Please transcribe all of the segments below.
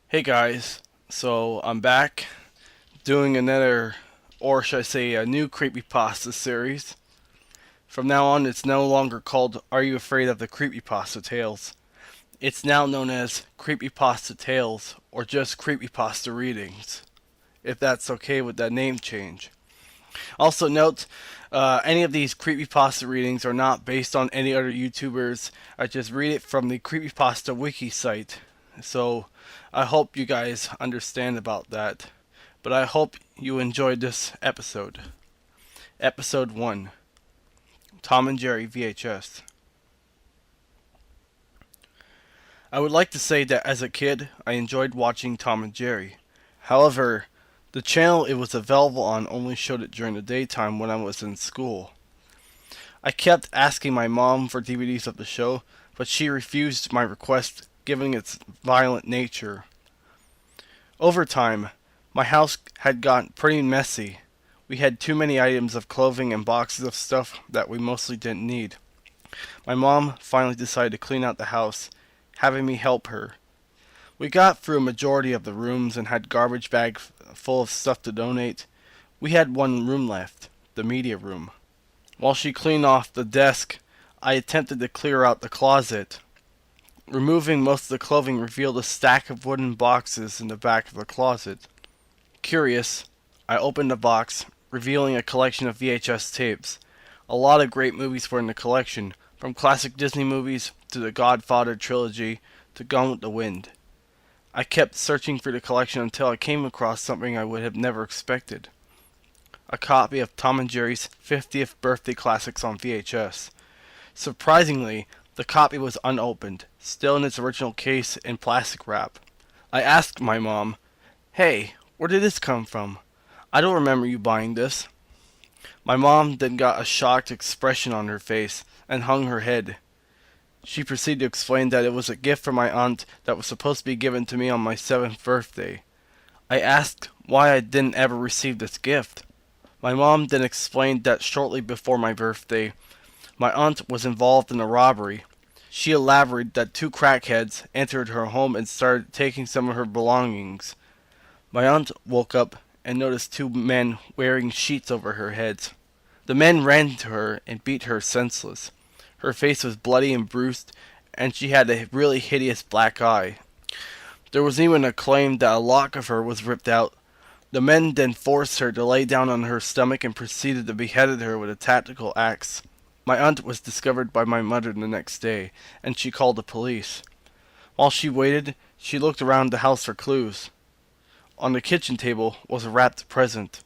Hey guys, so I'm back doing another, or should I say, a new Creepypasta series. From now on, it's no longer called Are You Afraid of the Creepypasta Tales? It's now known as Creepypasta Tales, or just Creepypasta Readings, if that's okay with that name change. Also, note any of these Creepypasta readings are not based on any other YouTubers. I just read it from the Creepypasta wiki site. So I hope you guys understand about that. But I hope you enjoyed this episode. Episode 1, Tom and Jerry VHS. I would like to say that as a kid, I enjoyed watching Tom and Jerry. However, the channel it was available on only showed it during the daytime when I was in school. I kept asking my mom for DVDs of the show, but she refused my request given its violent nature. Over time, my house had gotten pretty messy. We had too many items of clothing and boxes of stuff that we mostly didn't need. My mom finally decided to clean out the house, having me help her. We got through a majority of the rooms and had garbage bags full of stuff to donate. We had one room left, the media room. While she cleaned off the desk, I attempted to clear out the closet. Removing most of the clothing revealed a stack of wooden boxes in the back of the closet. Curious, I opened the box, revealing a collection of VHS tapes. A lot of great movies were in the collection, from classic Disney movies to the Godfather trilogy to Gone with the Wind. I kept searching for the collection until I came across something I would have never expected. A copy of Tom and Jerry's 50th birthday classics on VHS. Surprisingly, the copy was unopened, still in its original case in plastic wrap. I asked my mom, "Hey, where did this come from? I don't remember you buying this." My mom then got a shocked expression on her face and hung her head. She proceeded to explain that it was a gift from my aunt that was supposed to be given to me on my 7th birthday. I asked why I didn't ever receive this gift. My mom then explained that shortly before my birthday, my aunt was involved in a robbery. She elaborated that two crackheads entered her home and started taking some of her belongings. My aunt woke up and noticed two men wearing sheets over her heads. The men ran to her and beat her senseless. Her face was bloody and bruised, and she had a really hideous black eye. There was even a claim that a lock of her was ripped out. The men then forced her to lay down on her stomach and proceeded to behead her with a tactical axe. My aunt was discovered by my mother the next day, and she called the police. While she waited, she looked around the house for clues. On the kitchen table was a wrapped present.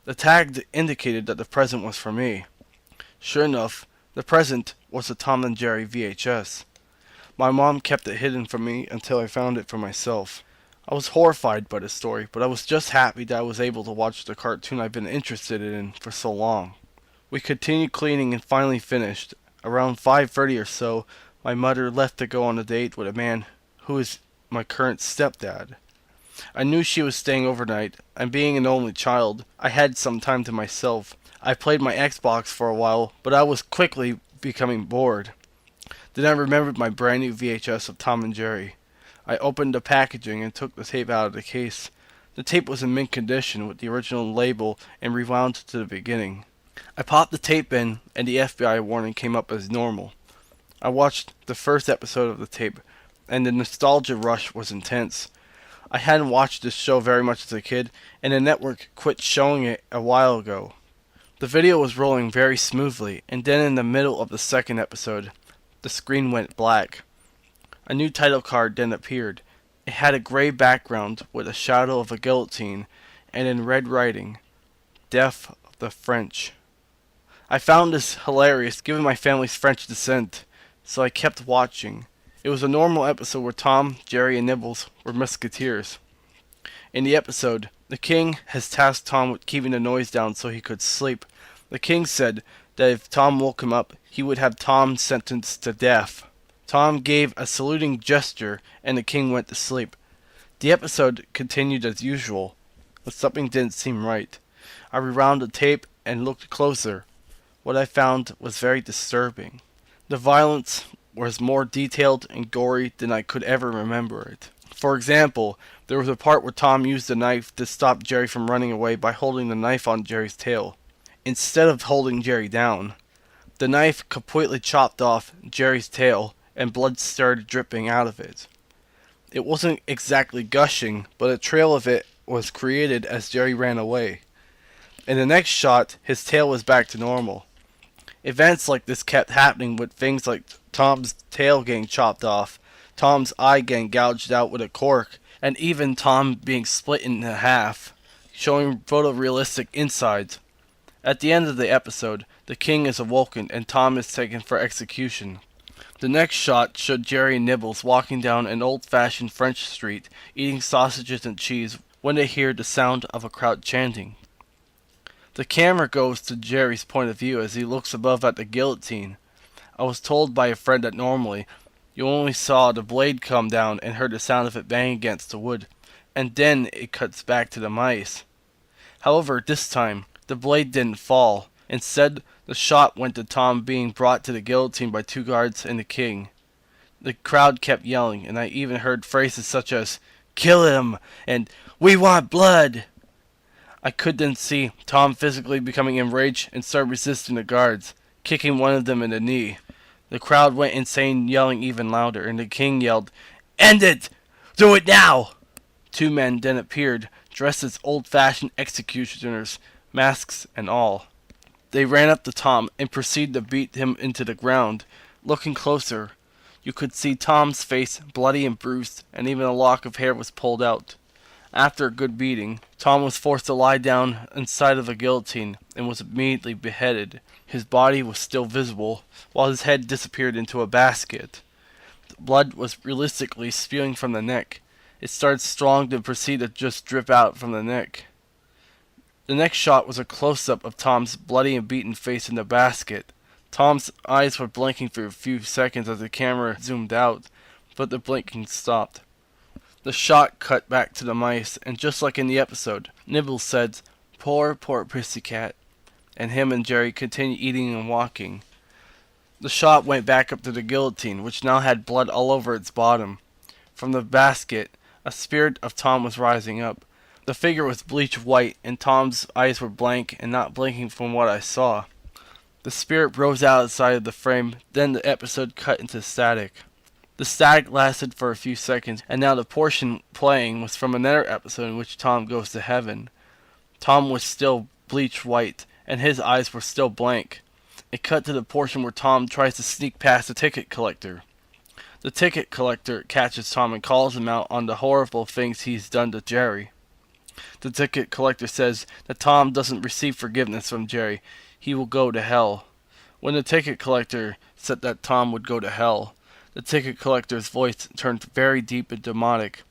The tag indicated that the present was for me. Sure enough, the present was a Tom and Jerry VHS. My mom kept it hidden from me until I found it for myself. I was horrified by the story, but I was just happy that I was able to watch the cartoon I've been interested in for so long. We continued cleaning and finally finished. Around 5:30 or so, my mother left to go on a date with a man who is my current stepdad. I knew she was staying overnight, and being an only child, I had some time to myself. I played my Xbox for a while, but I was quickly becoming bored. Then I remembered my brand new VHS of Tom and Jerry. I opened the packaging and took the tape out of the case. The tape was in mint condition with the original label and rewound to the beginning. I popped the tape in, and the FBI warning came up as normal. I watched the first episode of the tape, and the nostalgia rush was intense. I hadn't watched this show very much as a kid, and the network quit showing it a while ago. The video was rolling very smoothly, and then in the middle of the second episode, the screen went black. A new title card then appeared. It had a gray background with a shadow of a guillotine, and in red writing, "Death of the French." I found this hilarious given my family's French descent, so I kept watching. It was a normal episode where Tom, Jerry, and Nibbles were musketeers. In the episode, the king has tasked Tom with keeping the noise down so he could sleep. The king said that if Tom woke him up, he would have Tom sentenced to death. Tom gave a saluting gesture, and the king went to sleep. The episode continued as usual, but something didn't seem right. I rewound the tape and looked closer. What I found was very disturbing. The violence was more detailed and gory than I could ever remember it. For example, there was a part where Tom used a knife to stop Jerry from running away by holding the knife on Jerry's tail, instead of holding Jerry down. The knife completely chopped off Jerry's tail, and blood started dripping out of it. It wasn't exactly gushing, but a trail of it was created as Jerry ran away. In the next shot, his tail was back to normal. Events like this kept happening with things like Tom's tail getting chopped off, Tom's eye getting gouged out with a cork, and even Tom being split in half, showing photorealistic insides. At the end of the episode, the king is awoken and Tom is taken for execution. The next shot showed Jerry and Nibbles walking down an old-fashioned French street, eating sausages and cheese when they hear the sound of a crowd chanting. The camera goes to Jerry's point of view as he looks above at the guillotine. I was told by a friend that normally you only saw the blade come down and heard the sound of it bang against the wood, and then it cuts back to the mice. However, this time, the blade didn't fall. Instead, the shot went to Tom being brought to the guillotine by two guards and the king. The crowd kept yelling, and I even heard phrases such as, "Kill him!" and "We want blood!" I could then see Tom physically becoming enraged and start resisting the guards, kicking one of them in the knee. The crowd went insane, yelling even louder, and the king yelled, "End it! Do it now!" Two men then appeared, dressed as old-fashioned executioners, masks and all. They ran up to Tom and proceeded to beat him into the ground. Looking closer, you could see Tom's face bloody and bruised, and even a lock of hair was pulled out. After a good beating, Tom was forced to lie down inside of a guillotine and was immediately beheaded. His body was still visible, while his head disappeared into a basket. The blood was realistically spewing from the neck. It started strong, then proceeded to just drip out from the neck. The next shot was a close-up of Tom's bloody and beaten face in the basket. Tom's eyes were blinking for a few seconds as the camera zoomed out, but the blinking stopped. The shot cut back to the mice, and just like in the episode, Nibbles said, "Poor, poor pussycat," and him and Jerry continued eating and walking. The shot went back up to the guillotine, which now had blood all over its bottom. From the basket, a spirit of Tom was rising up. The figure was bleached white, and Tom's eyes were blank and not blinking from what I saw. The spirit rose outside of the frame, then the episode cut into static. The static lasted for a few seconds, and now the portion playing was from another episode in which Tom goes to heaven. Tom was still bleached white, and his eyes were still blank. It cut to the portion where Tom tries to sneak past the ticket collector. The ticket collector catches Tom and calls him out on the horrible things he's done to Jerry. The ticket collector says that Tom doesn't receive forgiveness from Jerry. He will go to hell. When the ticket collector said that Tom would go to hell, the ticket collector's voice turned very deep and demonic.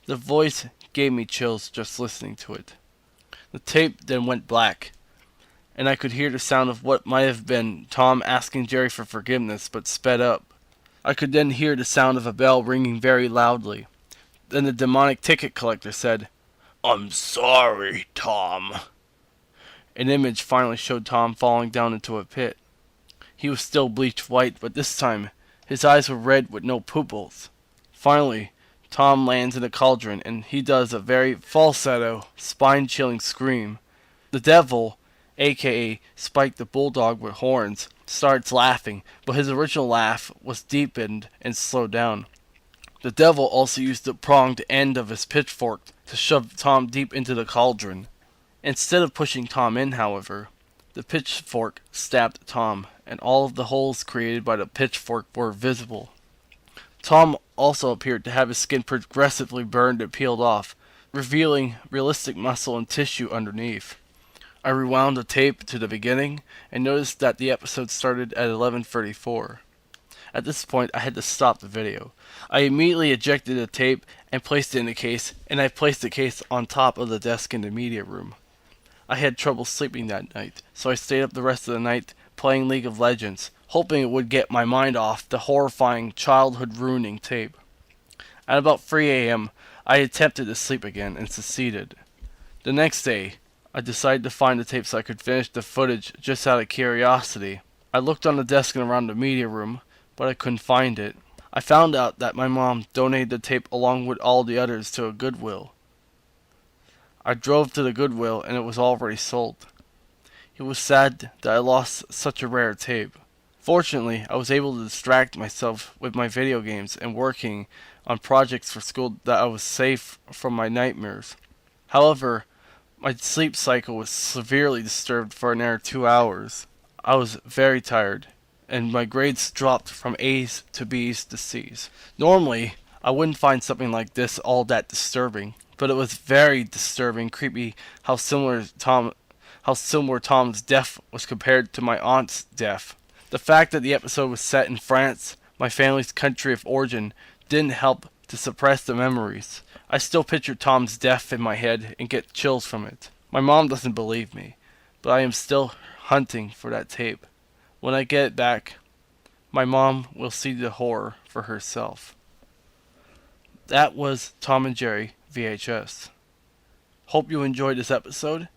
The voice gave me chills just listening to it. The tape then went black, and I could hear the sound of what might have been Tom asking Jerry for forgiveness, but sped up. I could then hear the sound of a bell ringing very loudly. Then the demonic ticket collector said, "I'm sorry, Tom." An image finally showed Tom falling down into a pit. He was still bleached white, but this time his eyes were red with no pupils. Finally, Tom lands in a cauldron, and he does a very falsetto, spine-chilling scream. The devil, aka Spike the Bulldog with horns, starts laughing, but his original laugh was deepened and slowed down. The devil also used the pronged end of his pitchfork to shove Tom deep into the cauldron. Instead of pushing Tom in, however, the pitchfork stabbed Tom, and all of the holes created by the pitchfork were visible. Tom also appeared to have his skin progressively burned and peeled off, revealing realistic muscle and tissue underneath. I rewound the tape to the beginning and noticed that the episode started at 11:34. At this point, I had to stop the video. I immediately ejected the tape and placed it in a case, and I placed the case on top of the desk in the media room. I had trouble sleeping that night, so I stayed up the rest of the night playing League of Legends, hoping it would get my mind off the horrifying, childhood-ruining tape. At about 3 a.m., I attempted to sleep again and succeeded. The next day, I decided to find the tape so I could finish the footage just out of curiosity. I looked on the desk and around the media room, but I couldn't find it. I found out that my mom donated the tape along with all the others to a Goodwill. I drove to the Goodwill and it was already sold. It was sad that I lost such a rare tape. Fortunately, I was able to distract myself with my video games and working on projects for school that I was safe from my nightmares. However, my sleep cycle was severely disturbed for another 2 hours. I was very tired, and my grades dropped from A's to B's to C's. Normally, I wouldn't find something like this all that disturbing, but it was very disturbing, creepy how similar Tom's death was compared to my aunt's death. The fact that the episode was set in France, my family's country of origin, didn't help to suppress the memories. I still picture Tom's death in my head and get chills from it. My mom doesn't believe me, but I am still hunting for that tape. When I get it back, my mom will see the horror for herself. That was Tom and Jerry VHS. Hope you enjoyed this episode.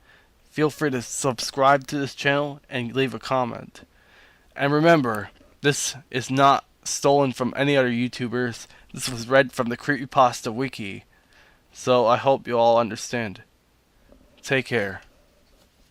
Feel free to subscribe to this channel and leave a comment. And remember, this is not stolen from any other YouTubers. This was read from the Creepypasta wiki. So I hope you all understand. Take care.